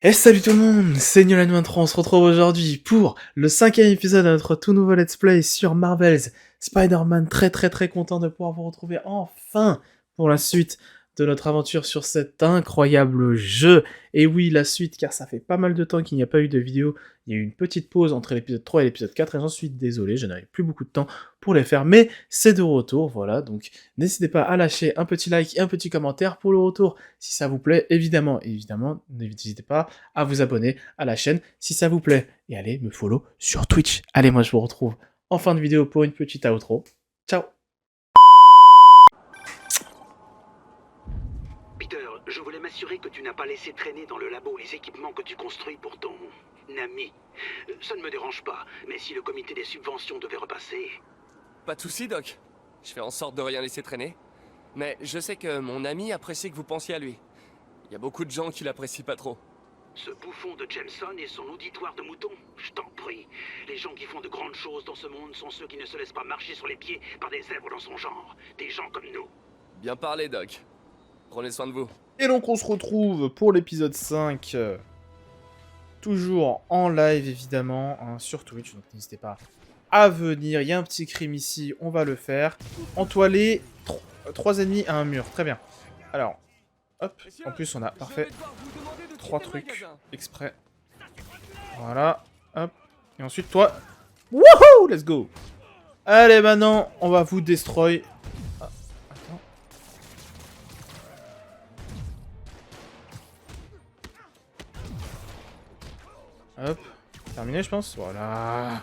Et salut tout le monde, c'est Newland23, on se retrouve aujourd'hui pour le 5e épisode de notre tout nouveau let's play sur Marvel's Spider-Man. Très content de pouvoir vous retrouver enfin pour la suite de notre aventure sur cet incroyable jeu. Et oui, la suite, car ça fait pas mal de temps qu'il n'y a pas eu de vidéo. Il y a eu une petite pause entre l'épisode 3 et l'épisode 4 et j'en suis désolé, je n'avais plus beaucoup de temps pour les faire, mais c'est de retour, voilà. Donc n'hésitez pas à lâcher un petit like et un petit commentaire pour le retour si ça vous plaît, évidemment, n'hésitez pas à vous abonner à la chaîne si ça vous plaît. Et allez me follow sur Twitch. Allez, moi je vous retrouve en fin de vidéo pour une petite outro. Ciao. Peter, je voulais m'assurer que tu n'as pas laissé traîner dans le labo les équipements que tu construis pour ton ami. Ça ne me dérange pas, mais si le comité des subventions devait repasser... Pas de soucis, Doc. Je fais en sorte de rien laisser traîner. Mais je sais que mon ami apprécie que vous pensiez à lui. Il y a beaucoup de gens qui l'apprécient pas trop. Ce bouffon de Jameson et son auditoire de moutons, je t'en prie. Les gens qui font de grandes choses dans ce monde sont ceux qui ne se laissent pas marcher sur les pieds par des zèbres dans son genre. Des gens comme nous. Bien parlé, Doc. Prenez soin de vous. Et donc on se retrouve pour l'épisode 5. Toujours en live évidemment, hein, sur Twitch, donc n'hésitez pas à venir. Il y a un petit crime ici, on va le faire. Entoiler 3 ennemis à un mur, très bien. Alors, hop, en plus on a, parfait, 3 trucs exprès. Voilà, hop. Et ensuite toi, wouhou, let's go. Allez, maintenant, on va vous destroy. Ah, attends. Hop, terminé je pense. Voilà.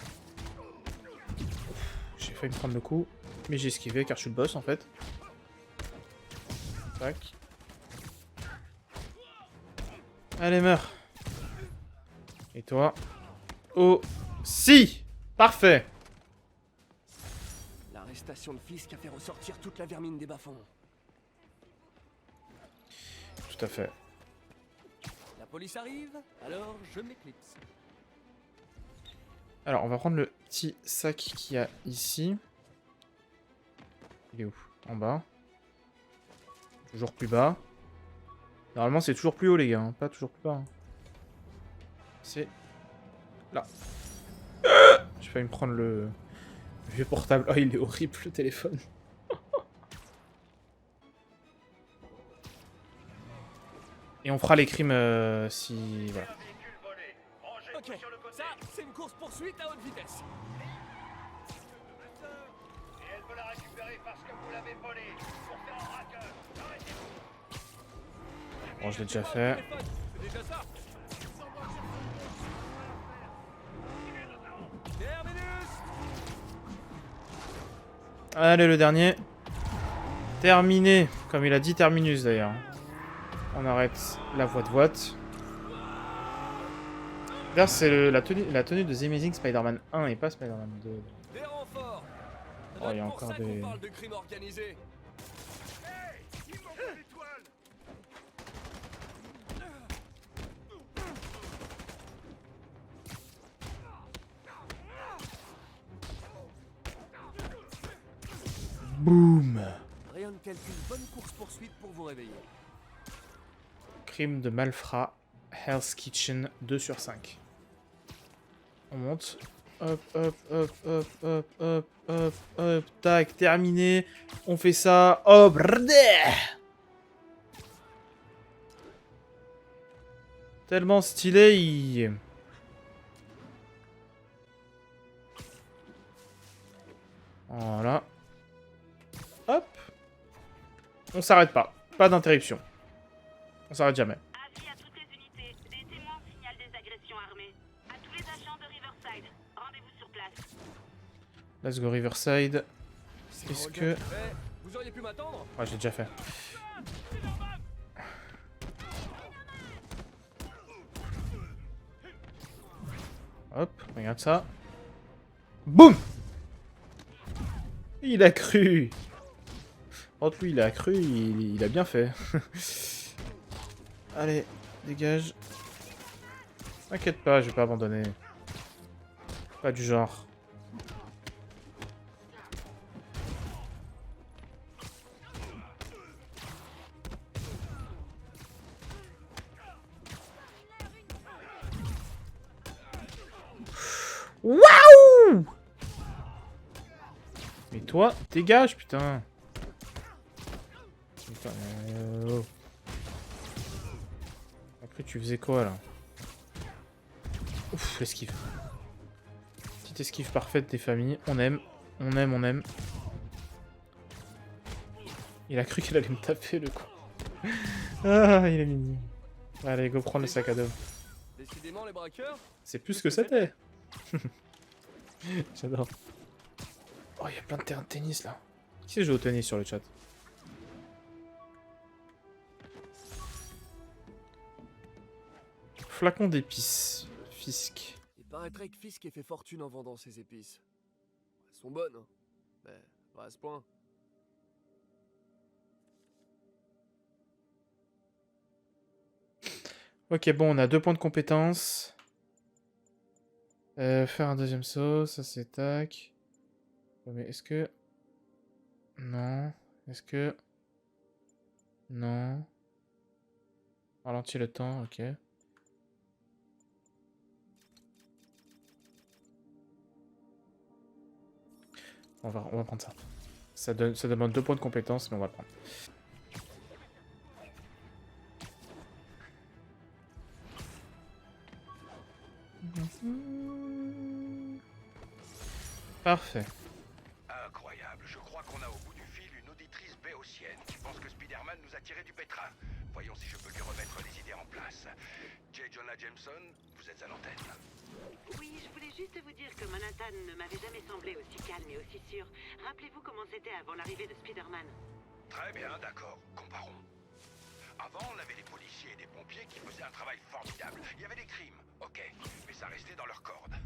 J'ai failli me prendre le coup, mais j'ai esquivé car je suis le boss en fait. Tac. Allez, meurs. Et toi aussi. Parfait. L'arrestation de Fisk a fait ressortir toute la vermine des bas-fonds. Tout à fait. La police arrive, alors je m'éclipse. Alors, on va prendre le petit sac qu'il y a ici. Il est où? En bas. Toujours plus bas. Normalement, c'est toujours plus haut, les gars. Hein. Pas toujours plus bas. Hein. C'est là. J'ai failli me prendre le vieux portable. Oh, il est horrible, le téléphone. Et on fera les crimes si... Voilà. Ok, ça, c'est une course-poursuite à haute vitesse. Et elle veut la récupérer parce que vous l'avez volée pour faire un braqueur. Bon, je l'ai déjà fait. C'est déjà ça. Terminus. Allez, le dernier. Terminé. Comme il a dit terminus, d'ailleurs. On arrête la voie de boîte. D'ailleurs, c'est la tenue de The Amazing Spider-Man 1 et pas Spider-Man 2. Des renforts. Oh, il y a C'est pour encore ça des... qu'on parle de crime organisé. Boum. Rien de tel qu'une bonne course-poursuite pour vous réveiller. Crime de malfrat. Hell's Kitchen 2 sur 5. On monte. Hop, hop, hop, hop, hop, hop, hop, hop. Tac, terminé. On fait ça. Hop. Brdeh. Tellement stylé. Voilà. Hop. On s'arrête pas. Pas d'interruption. On s'arrête jamais. Avis à toutes les unités. Des témoins signalent des agressions armées. À tous les agents de Riverside, rendez-vous sur place. Let's go Riverside. Est-ce que... Vous auriez pu m'attendre? Ouais, j'ai déjà fait. Hop, regarde ça. Boum. Il a cru. Entre lui, il a cru, il a bien fait. Allez, dégage. T'inquiète pas, je vais pas abandonner. Pas du genre. Waouh! Mais toi, dégage, putain. Putain, oh. Après, tu faisais quoi, là? Ouf, l'esquive. Petite esquive parfaite des familles. On aime, on aime, on aime. Il a cru qu'il allait me taper, le con. Ah, il est mignon. Allez, go prendre le sac à dos. Décidément, les braqueurs. C'est plus ce que c'était. J'adore. Oh, il y a plein de terrains de tennis, là. Qui joue au tennis sur le chat? Flacon d'épices. Fisk. Il paraîtrait que Fisk ait fait fortune en vendant ses épices. Elles sont bonnes, hein. Mais pas à ce point. Ok, bon, on a 2 points de compétence. Faire un deuxième saut, ça c'est tac. Mais est-ce que... Non. Est-ce que... Non. Ralentir le temps, ok. On va prendre ça. Ça demande 2 points de compétence, mais on va le prendre. Parfait. Incroyable, je crois qu'on a au bout du fil une auditrice béotienne qui pense que Spider-Man nous a tiré du pétrin. Voyons si je peux lui remettre les idées en place. J. Jonah Jameson, vous êtes à l'antenne. Oui, je voulais juste vous dire que Manhattan ne m'avait jamais semblé aussi calme et aussi sûr. Rappelez-vous comment c'était avant l'arrivée de Spider-Man. Très bien, d'accord, comparons. Avant, on avait des policiers et des pompiers qui faisaient un travail formidable. Il y avait des crimes, ok, mais ça restait dans leurs cordes.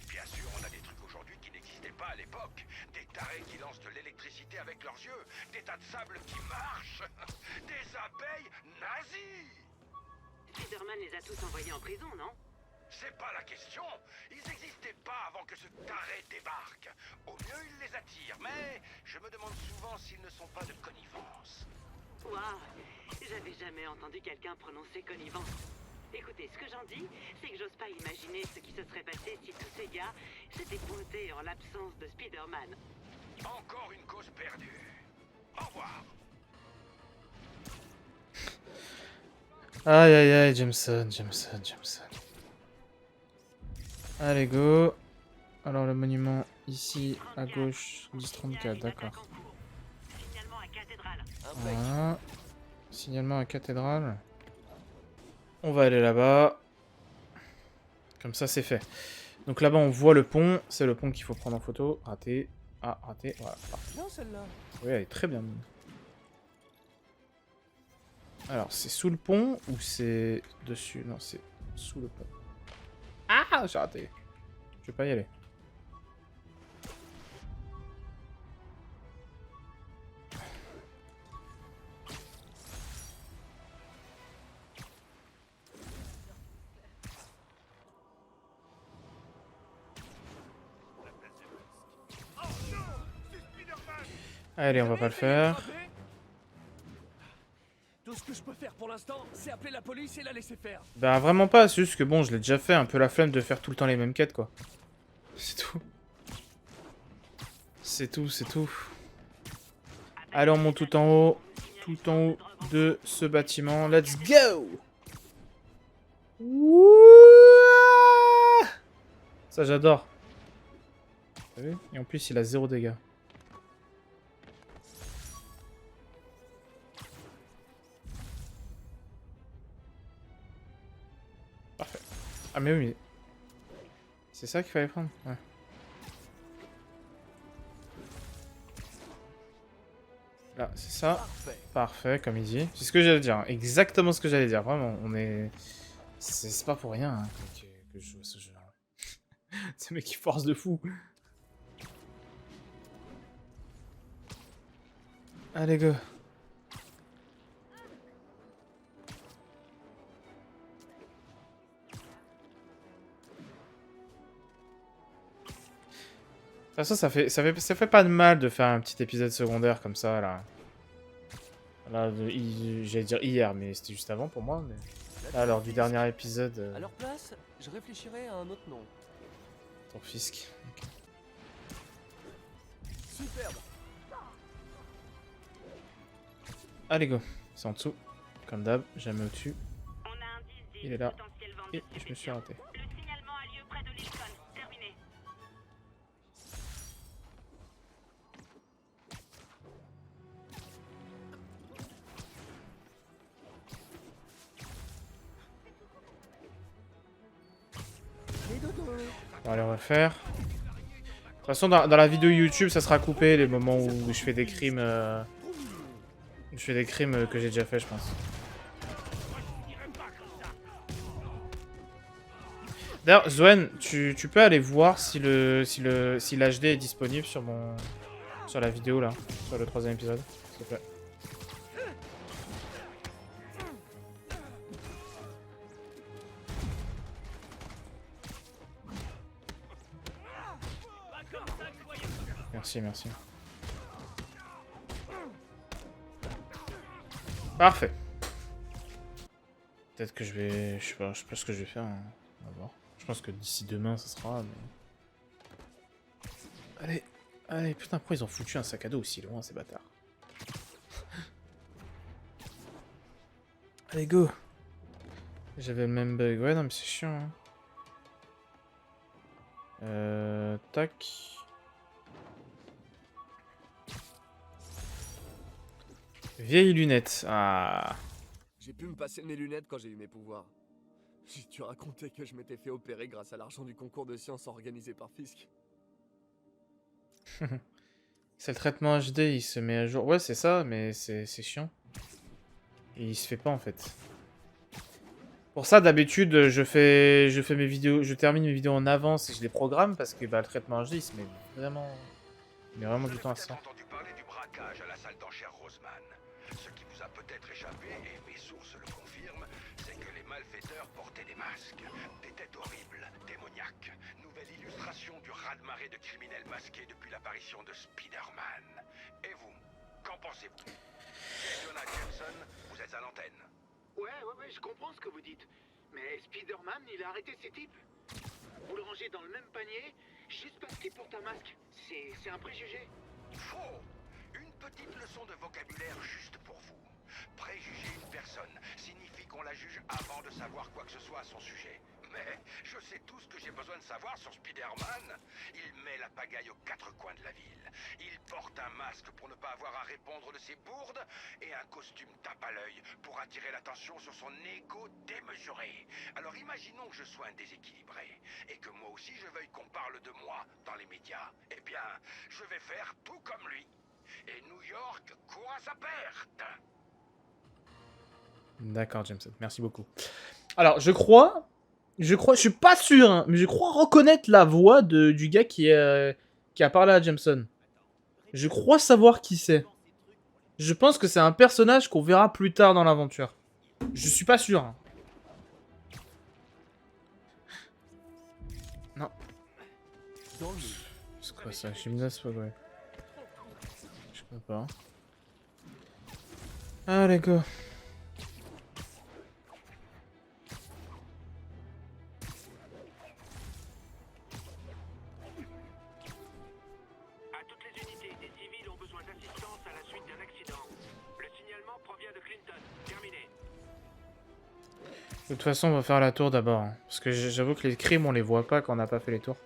Bien sûr, on a des trucs aujourd'hui qui n'existaient pas à l'époque. Des tarés qui lancent de l'électricité avec leurs yeux, des tas de sable qui marchent, des abeilles nazies. Spider-Man les a tous envoyés en prison, non? C'est pas la question. Ils n'existaient pas avant que ce taré débarque. Au mieux, il les attire, mais je me demande souvent s'ils ne sont pas de connivence. Waouh, j'avais jamais entendu quelqu'un prononcer connivence. Écoutez, ce que j'en dis, c'est que j'ose pas imaginer ce qui se serait passé si tous ces gars s'étaient pointés en l'absence de Spider-Man. Encore une cause perdue. Au revoir. Aïe aïe aïe, Jameson. Allez, go. Alors, le monument ici, à gauche, 1034, d'accord. Signalement à cathédrale. Voilà. Signalement à cathédrale. On va aller là-bas. Comme ça, c'est fait. Donc là-bas, on voit le pont. C'est le pont qu'il faut prendre en photo. Raté. Ah, raté. Voilà. Non, celle-là. Oui, elle est très bien. Alors, c'est sous le pont ou c'est dessus? Non, c'est sous le pont. Ah, j'ai raté. Je vais pas y aller. Allez, on va pas le faire. Tout ce que je peux faire pour l'instant, c'est appeler la police et la laisser faire. Bah vraiment pas, c'est juste que bon, je l'ai déjà fait, un peu la flemme de faire tout le temps les mêmes quêtes, quoi. C'est tout. C'est tout, c'est tout. Allez, on monte tout en haut de ce bâtiment. Let's go! Ouah, ça, j'adore. Vous savez? Et en plus, il a 0 dégâts. Parfait. Ah mais oui, mais... c'est ça qu'il fallait prendre? Ouais. Là, c'est ça. Parfait. Parfait, comme il dit. C'est ce que j'allais dire. Hein. Exactement ce que j'allais dire. Vraiment, on est... C'est pas pour rien hein, que je joue à ce jeu. Ce mec qui force de fou. Allez, go. De toute façon, ça fait pas de mal de faire un petit épisode secondaire comme ça, là. Là, j'allais dire hier, mais c'était juste avant pour moi. Mais... là, lors du dernier épisode... À leur place, je réfléchirais à un autre nom. Pour Fisk. Ok. Superbe. Allez, go. C'est en dessous. Comme d'hab, jamais au-dessus. On a un 10-10, Il est là. potentiel vente Et de je me suis stupéfiants. raté. Le signalement a lieu près de Lincoln. Terminé. On va aller refaire. De toute façon, dans la vidéo YouTube, ça sera coupé les moments où je fais des crimes. Je fais des crimes que j'ai déjà fait, je pense. D'ailleurs, Zoen, tu peux aller voir si l'HD est disponible sur la vidéo là, sur le 3e épisode, s'il te plaît. Merci, merci. Parfait. Peut-être que je vais... Je sais pas ce que je vais faire. Hein. On va voir. Je pense que d'ici demain, ça sera, mais... Allez. Allez, putain, pourquoi ils ont foutu un sac à dos aussi loin, ces bâtards? Allez, go. J'avais le même bug. Ouais, non, mais c'est chiant. Hein. Tac. Vieille lunette. Ah. J'ai pu me passer mes lunettes quand j'ai eu mes pouvoirs. J'ai dû raconter que je m'étais fait opérer grâce à l'argent du concours de sciences organisé par Fisk. C'est le traitement HD, il se met à jour. Ouais, c'est ça, mais c'est chiant. Et il se fait pas en fait. Pour ça, d'habitude, je fais mes vidéos, je termine mes vidéos en avance et je les programme parce que bah, le traitement HD, il se met vraiment du temps à ça. entendu parler du braquage à la salle d'enchères Roseman. Ce qui vous a peut-être échappé, et mes sources le confirment, c'est que les malfaiteurs portaient des masques. Des têtes horribles, démoniaques. Nouvelle illustration du raz-de-marée de criminels masqués depuis l'apparition de Spider-Man. Et vous, qu'en pensez-vous? Jonah Jameson, vous êtes à l'antenne. Ouais, je comprends ce que vous dites. Mais Spider-Man, il a arrêté ces types. Vous le rangez dans le même panier, juste parce qu'il porte un masque. C'est un préjugé. Faux! Une petite leçon de vocabulaire juste pour vous. Préjuger une personne signifie qu'on la juge avant de savoir quoi que ce soit à son sujet. Mais je sais tout ce que j'ai besoin de savoir sur Spider-Man. Il met la pagaille aux quatre coins de la ville. Il porte un masque pour ne pas avoir à répondre de ses bourdes et un costume tape à l'œil pour attirer l'attention sur son ego démesuré. Alors imaginons que je sois un déséquilibré et que moi aussi je veuille qu'on parle de moi dans les médias. Eh bien, je vais faire tout comme lui. Et New York court à sa perte. D'accord, Jameson, merci beaucoup. Alors, je suis pas sûr, hein, mais je crois reconnaître la voix du gars qui a parlé à Jameson. Je crois savoir qui c'est. Je pense que c'est un personnage qu'on verra plus tard dans l'aventure. Je suis pas sûr. Hein. Non. C'est quoi ça? Gymnase, ouais. Je comprends pas. Allez, go. À toutes les unités, des civils ont besoin d'assistance à la suite d'un accident. Le signalement provient de Clinton. Terminé. De toute façon, on va faire la tour d'abord. Hein, parce que j'avoue que les crimes, on les voit pas quand on n'a pas fait les tours.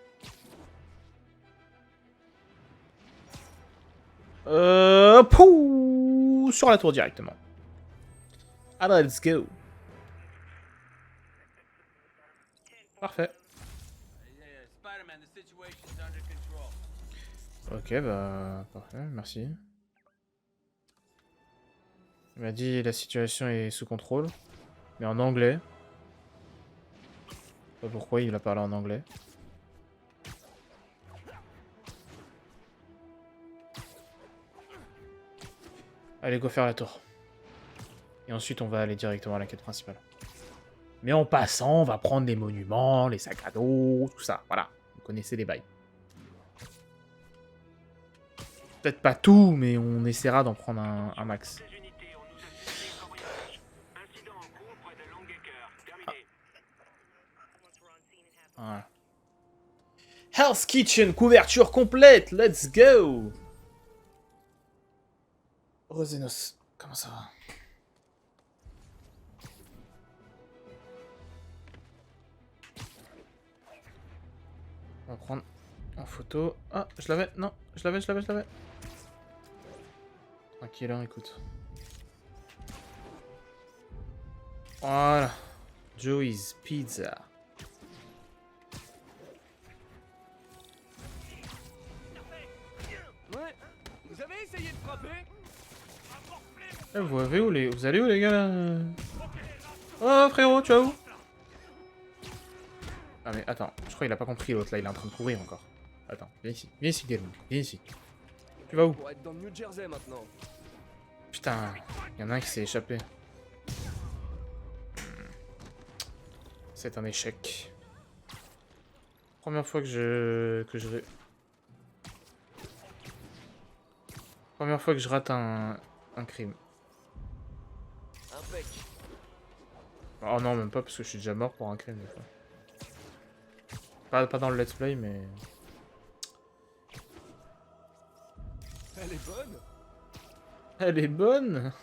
Pouh, sur la tour directement. Ah bah, let's go. Parfait. Ok, bah, parfait, merci. Il m'a dit la situation est sous contrôle, mais en anglais. Je sais pas pourquoi il a parlé en anglais. Allez, go faire la tour. Et ensuite, on va aller directement à la quête principale. Mais en passant, on va prendre les monuments, les sacs à dos, tout ça. Voilà, vous connaissez les bails. Peut-être pas tout, mais on essaiera d'en prendre un max. Les unités, on nous a signalé un cambriolage. Incident en cours près de Longacre. Terminé. Voilà. Hell's Kitchen, couverture complète, let's go. Rosenos, comment ça va? On va prendre en photo. Ah, je l'avais, non, je l'avais. Tranquille, hein, écoute. Voilà. Joey's Pizza. Ouais, vous avez essayé de frapper? Vous allez où les gars là? Oh frérot, tu vas où? Ah mais attends, je crois qu'il a pas compris l'autre là, il est en train de courir encore. Attends, viens ici Galen, viens ici. Tu vas où? Pour être dans le New Jersey maintenant. Putain, il y en a un qui s'est échappé. C'est un échec. Première fois que je vais. Première fois que je rate un crime. Impec. Oh non, même pas parce que je suis déjà mort pour un crime des fois. Pas dans le let's play mais. Elle est bonne. Elle est bonne.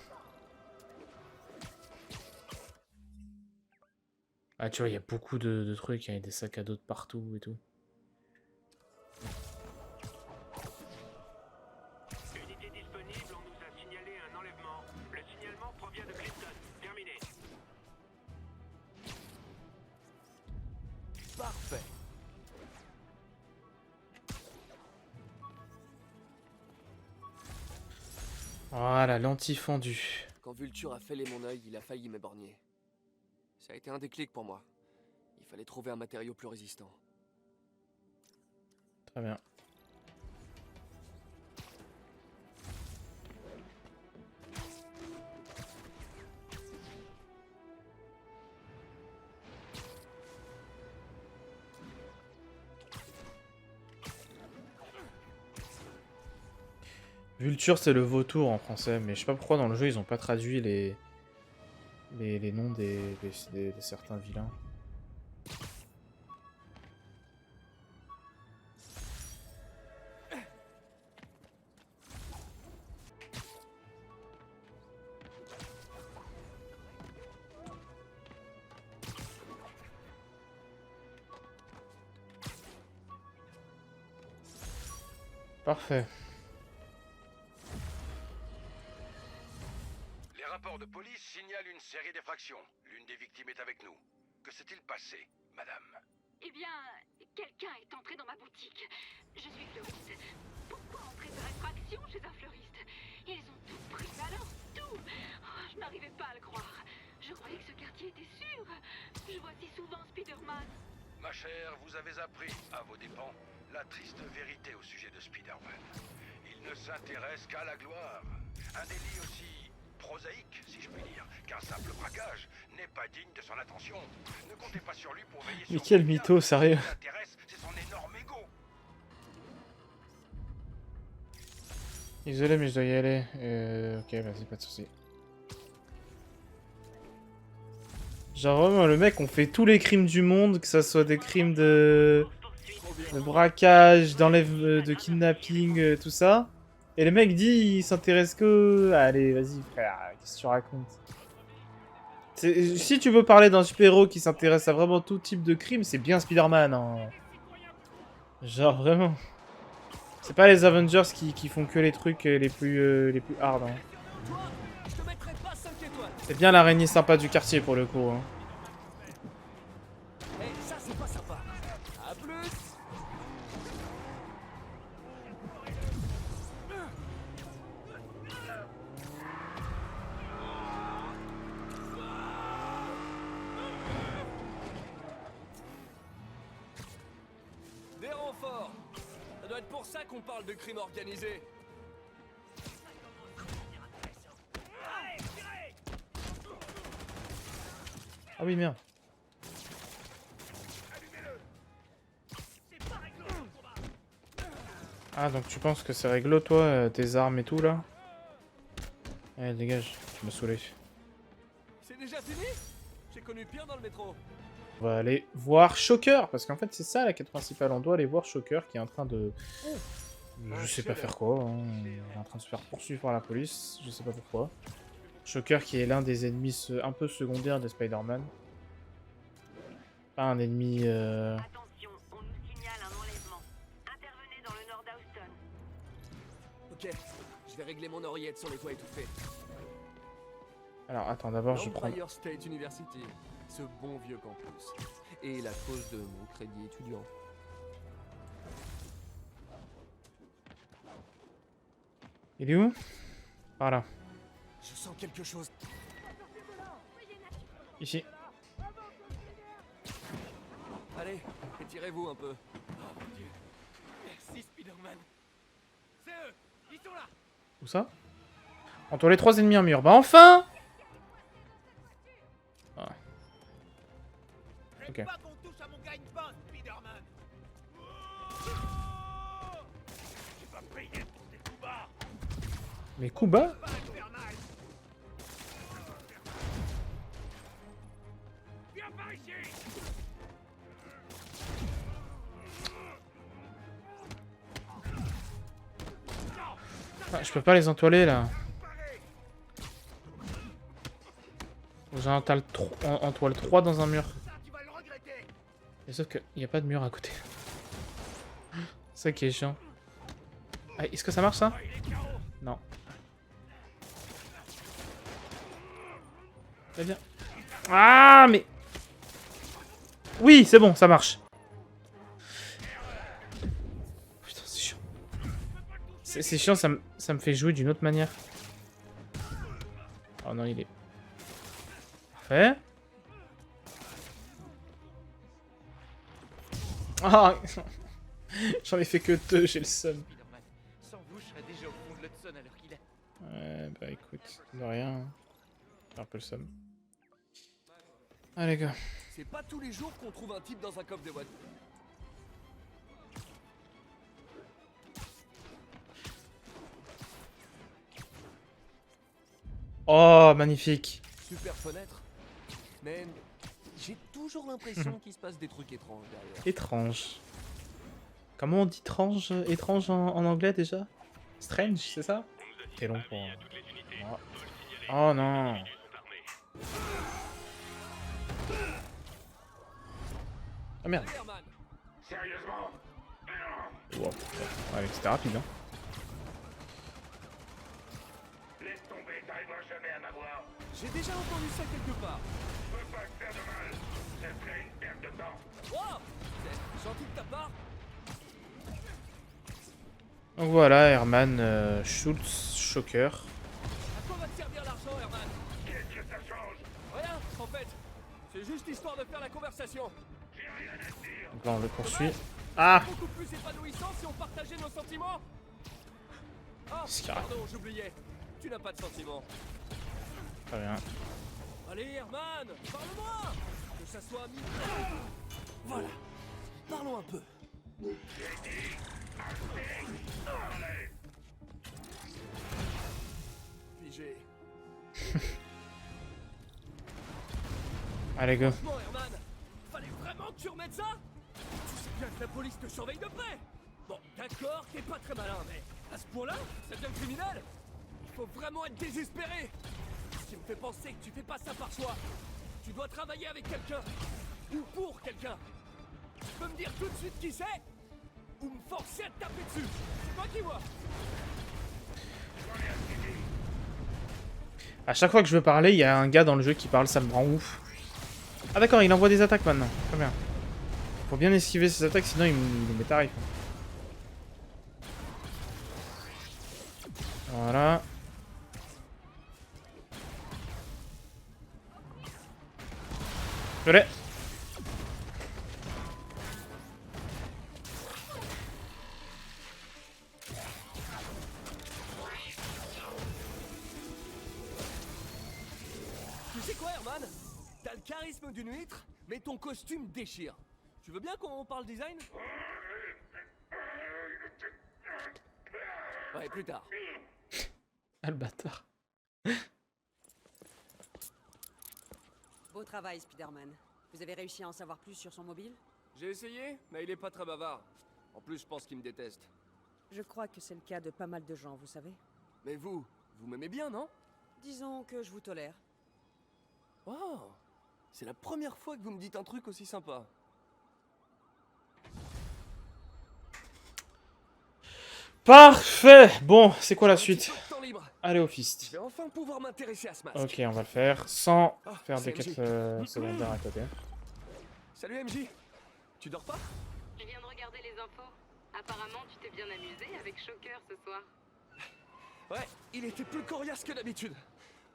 Ah tu vois, il y a beaucoup de trucs, il y a des sacs à dos de partout et tout. Unité disponible, on nous a signalé un enlèvement. Le signalement provient de Clinton. Terminé. Parfait. Voilà, l'anti-fendu. Quand Vulture a fêlé mon œil, il a failli m'éborgner. Ça a été un déclic pour moi. Il fallait trouver un matériau plus résistant. Très bien. Vulture, c'est le vautour en français, mais je sais pas pourquoi dans le jeu ils ont pas traduit les noms des certains vilains. Parfait. Les rapports de police signalent une série d'effractions. L'une des victimes est avec nous. Que s'est-il passé, madame? Eh bien, quelqu'un est entré dans ma boutique. Je suis fleuriste. Pourquoi entrer par effraction chez un fleuriste? Ils ont tout pris, alors tout. Oh, je n'arrivais pas à le croire. Je croyais que ce quartier était sûr. Je vois si souvent Spider-Man. Ma chère, vous avez appris, à vos dépens, la triste vérité au sujet de Spider-Man. Il ne s'intéresse qu'à la gloire. Un délit aussi prosaïque, si je puis dire, qu'un simple braquage n'est pas digne de son attention. Ne comptez pas sur lui pour veiller sur Mais quel vos biens. mytho, sérieux. Ce qui l'intéresse, c'est son énorme ego. Désolé, mais je dois y aller. Ok, vas-y, pas de soucis. Genre vraiment, le mec, on fait tous les crimes du monde, que ça soit des crimes de braquage, de kidnapping, tout ça. Et le mec dit, il s'intéresse que... Allez, vas-y, frère, qu'est-ce que tu racontes? Si tu veux parler d'un super-héros qui s'intéresse à vraiment tout type de crime, c'est bien Spider-Man, hein. Genre, vraiment. C'est pas les Avengers qui font que les trucs les plus hard, hein. Toi, je te mettrai pas 5 étoiles. C'est bien l'araignée sympa du quartier, pour le coup, hein. Eh, ça c'est pas sympa. À plus. Des renforts. Ça doit être pour ça qu'on parle de crime organisé. Ah oui, merde. Ah, donc tu penses que c'est réglo, toi, tes armes et tout, là? Allez, dégage, tu m'as saoulé. C'est déjà fini? J'ai connu pire dans le métro. On va aller voir Shocker, parce qu'en fait c'est ça la quête principale, on doit aller voir Shocker qui est en train de... Je sais pas faire quoi, hein. Il est en train de se faire poursuivre par la police, je sais pas pourquoi. Shocker qui est l'un des ennemis un peu secondaires de Spider-Man. Pas un ennemi... Attention, on nous signale un enlèvement. Intervenez dans le nord d'Houston. Ok, je vais régler mon oreillette sur les toits étouffés. Alors attends, d'abord je prends... L'Empire State University, ce bon vieux campus. Et la cause de mon crédit étudiant. Il est où? Par là. Je sens quelque chose. Ici. Allez, étirez-vous un peu. Oh mon dieu. Merci Spider-Man. C'est eux, ils sont là. Où ça? Entre les 3 ennemis en mur. Bah enfin! Ah. Ok. Pas qu'on touche à mon gagne-pain, Spider-Man. J'ai pas payé pour tes coups bas. Mais coup bas? Pas infernal. Viens par ici. Ah, je peux pas les entoiler là. J'en entoile 3 dans un mur. Ça, tu vas le regretter. Et sauf qu'il n'y a pas de mur à côté. C'est ça qui est chiant. Ah, est-ce que ça marche ça? Non. Très bien. Ah mais... Oui, c'est bon, ça marche. Putain, c'est chiant. C'est chiant, ça me fait jouer d'une autre manière. Oh non, il est... Parfait. Ah. J'en ai fait que 2, j'ai le seum. Sans vous, je serais déjà au fond de l'Hudson à l'heure qu'il est. Ouais, bah écoute, de rien. J'ai un peu le seum. Ah les gars. C'est pas tous les jours qu'on trouve un type dans un coffre de boîte. Oh, magnifique. Super fenêtre. Mais j'ai toujours l'impression qu'il se passe des trucs étranges derrière. Étrange. Comment on dit étrange en anglais déjà? Strange, c'est ça? C'est long pour... Oh. Oh non. Ah merde. Spider-Man, Sérieusement? Wow. Ouais, c'était rapide hein. Laisse tomber, t'arriveras jamais à m'avoir. j'ai déjà entendu ça quelque part. Je peux pas te faire de mal. Ça serait une perte de temps. Oh, c'est gentil de ta part. Donc voilà, Herman Schultz, Shocker. À quoi va te servir l'argent, Herman? Qu'est-ce que ça change? Rien, en fait. C'est juste histoire de faire la conversation. J'ai rien à te dire. Donc là on le poursuit. Ah! Beaucoup plus épanouissant si on partageait nos sentiments. Ah, Ce qui arrive. pardon, j'oubliais. Tu n'as pas de sentiments. Très bien. Allez, Herman, parle-moi. Que ça soit ami. Voilà. Parlons un peu. Figé. Allez go. Bon, Herman, fallait vraiment que tu remettes ça? Tu sais bien que la police te surveille de près. Bon, d'accord, t'es pas très malin, mais à ce point-là, ça devient criminel. Il faut vraiment être désespéré. Ce qui me fait penser que tu fais pas ça par choix. Tu dois travailler avec quelqu'un. Ou pour quelqu'un. Tu peux me dire tout de suite qui c'est? Ou me forcer à te taper dessus? C'est toi qui vois. À chaque fois que je veux parler, il y a un gars dans le jeu qui parle, ça me rend ouf. Ah d'accord, il envoie des attaques maintenant. Très bien. Faut bien esquiver ces attaques, sinon il me met tarif. Voilà. Je l'ai. Tu sais quoi, Herman? T'as le charisme d'une huître, mais ton costume déchire. Tu veux bien qu'on parle design? Ouais, plus tard. Ah le bâtard. Beau travail, Spider-Man. Vous avez réussi à en savoir plus sur son mobile? J'ai essayé, mais il est pas très bavard. En plus, je pense qu'il me déteste. Je crois que c'est le cas de pas mal de gens, vous savez. Mais vous m'aimez bien, non? Disons que je vous tolère. Oh, c'est la première fois que vous me dites un truc aussi sympa. Parfait. Bon, c'est quoi la J'ai un petit suite? peu de temps libre. Allez au Je fist. vais enfin pouvoir m'intéresser à ce masque. Ok, on va le faire sans Ah, faire c'est des quêtes MJ. secondaires à côté. Salut MJ. Tu dors pas? Je viens de regarder les infos. Apparemment, tu t'es bien amusé avec Shocker ce soir. Ouais, il était plus coriace que d'habitude.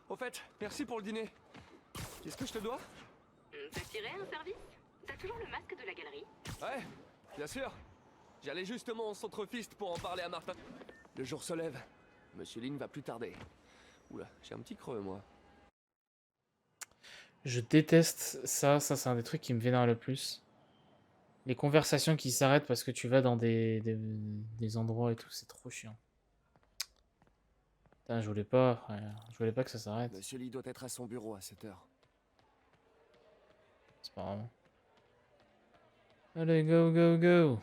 Au fait, merci pour le dîner. Qu'est-ce que je te dois? T'as tiré un service? T'as toujours le masque de la galerie? Ouais, bien sûr. J'allais justement au centre Fist pour en parler à Martin. Le jour se lève. Monsieur Lin va plus tarder. Oula, j'ai un petit creux, moi. Je déteste ça. Ça, c'est un des trucs qui me vénère le plus. Les conversations qui s'arrêtent parce que tu vas dans des endroits et tout, c'est trop chiant. Putain, je voulais pas que ça s'arrête. Monsieur Lee doit être à son bureau à 7 heures. C'est pas grave. Allez, go, go, go.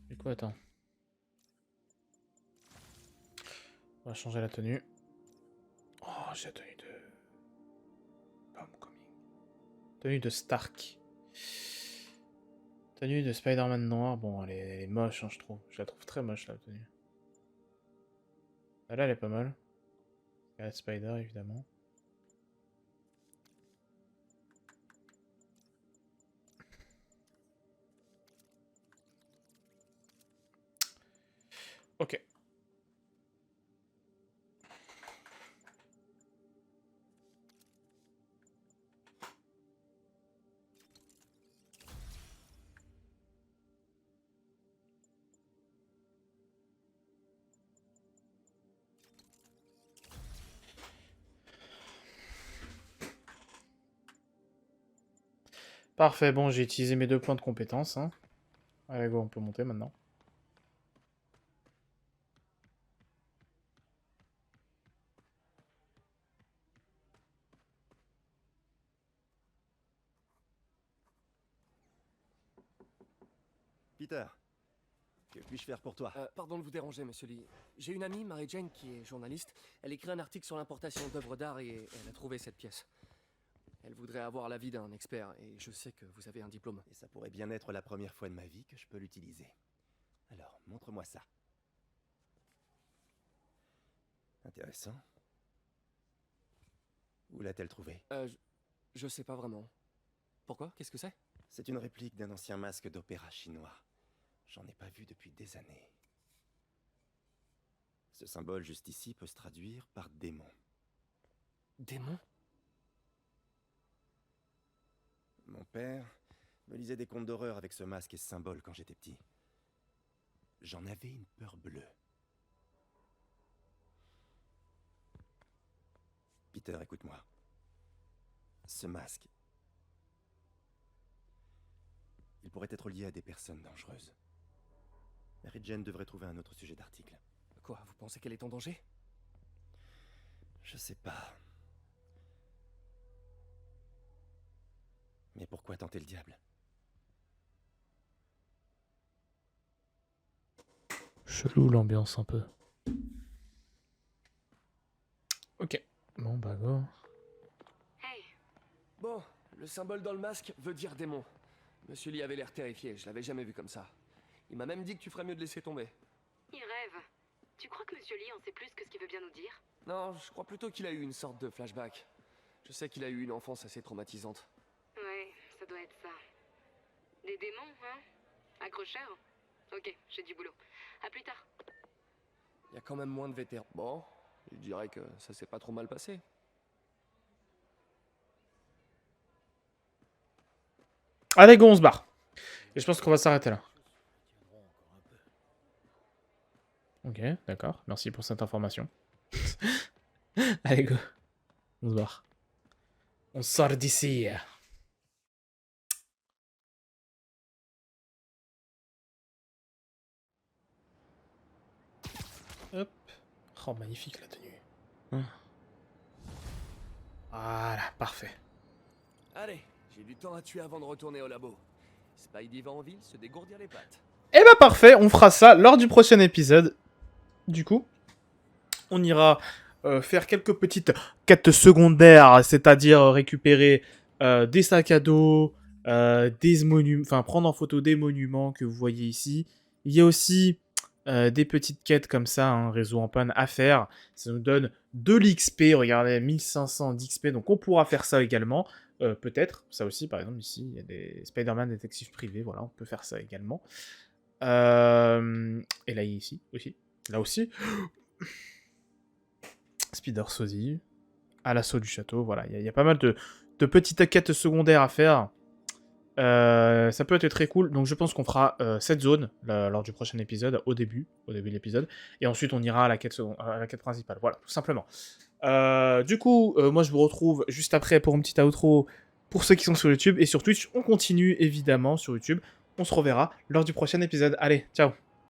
Du coup, attends. On va changer la tenue. Oh, j'ai la tenue de... Homecoming. Tenue de Stark. Tenue de Spider-Man noir. Bon, elle est moche, hein, je trouve. Je la trouve très moche, la tenue. Là, elle est pas mal. Scarlet Spider, évidemment. Ok. Parfait, bon, j'ai utilisé mes 2 points de compétence. Hein. Allez, go, on peut monter maintenant. Peter, que puis-je faire pour toi? Pardon de vous déranger, monsieur Lee. J'ai une amie, Mary Jane, qui est journaliste. Elle écrit un article sur l'importation d'œuvres d'art et elle a trouvé cette pièce. Elle voudrait avoir l'avis d'un expert et je sais que vous avez un diplôme. Et ça pourrait bien être la première fois de ma vie que je peux l'utiliser. Alors, montre-moi ça. Intéressant. Où l'a-t-elle trouvé? Je sais pas vraiment. Pourquoi? Qu'est-ce que c'est? C'est une réplique d'un ancien masque d'opéra chinois. J'en ai pas vu depuis des années. Ce symbole juste ici peut se traduire par démon. Démon? Mon père me lisait des contes d'horreur avec ce masque et ce symbole quand j'étais petit. J'en avais une peur bleue. Peter, écoute-moi. Ce masque, il pourrait être lié à des personnes dangereuses. Mary Jane devrait trouver un autre sujet d'article. Quoi, vous pensez qu'elle est en danger? Je sais pas. Mais pourquoi tenter le diable? Chelou l'ambiance un peu. Ok. Bon, bah go. Hey, Bon, le symbole dans le masque veut dire démon. Monsieur Lee avait l'air terrifié, je l'avais jamais vu comme ça. Il m'a même dit que tu ferais mieux de laisser tomber. il rêve. Tu crois que Monsieur Lee en sait plus que ce qu'il veut bien nous dire? Non, je crois plutôt qu'il a eu une sorte de flashback. Je sais qu'il a eu une enfance assez traumatisante. Ouais, ça doit être ça. Des démons, hein? Accrocheur? Ok, j'ai du boulot. À plus tard. Il y a quand même moins de vétérans. Bon, je dirais que ça s'est pas trop mal passé. Allez, go, on se barre. Et je pense qu'on va s'arrêter là. Ok, d'accord. Merci pour cette information. Allez, go. On se barre. On sort d'ici. Hop. Oh, magnifique la tenue. Voilà, parfait. Allez, j'ai du temps à tuer avant de retourner au labo. Spidey va en ville se dégourdir les pattes. Eh bah parfait, on fera ça lors du prochain épisode. Du coup, on ira faire quelques petites quêtes secondaires, c'est-à-dire récupérer des sacs à dos, des monuments, enfin prendre en photo des monuments que vous voyez ici. Il y a aussi des petites quêtes comme ça, un réseau en panne à faire. Ça nous donne de l'XP, regardez, 1500 d'XP, donc on pourra faire ça également. Peut-être, ça aussi, par exemple, ici, il y a des Spider-Man détectives privés, voilà, on peut faire ça également. Et là, ici, aussi. Là aussi. Spider Sosie, à l'assaut du château, voilà. Il y a pas mal de petites quêtes secondaires à faire. Ça peut être très cool. Donc je pense qu'on fera cette zone lors du prochain épisode, au début de l'épisode. Et ensuite on ira à la quête principale. Voilà, tout simplement. Du coup, moi je vous retrouve juste après pour une petite outro pour ceux qui sont sur YouTube. Et sur Twitch, on continue évidemment sur YouTube. On se reverra lors du prochain épisode. Allez, ciao!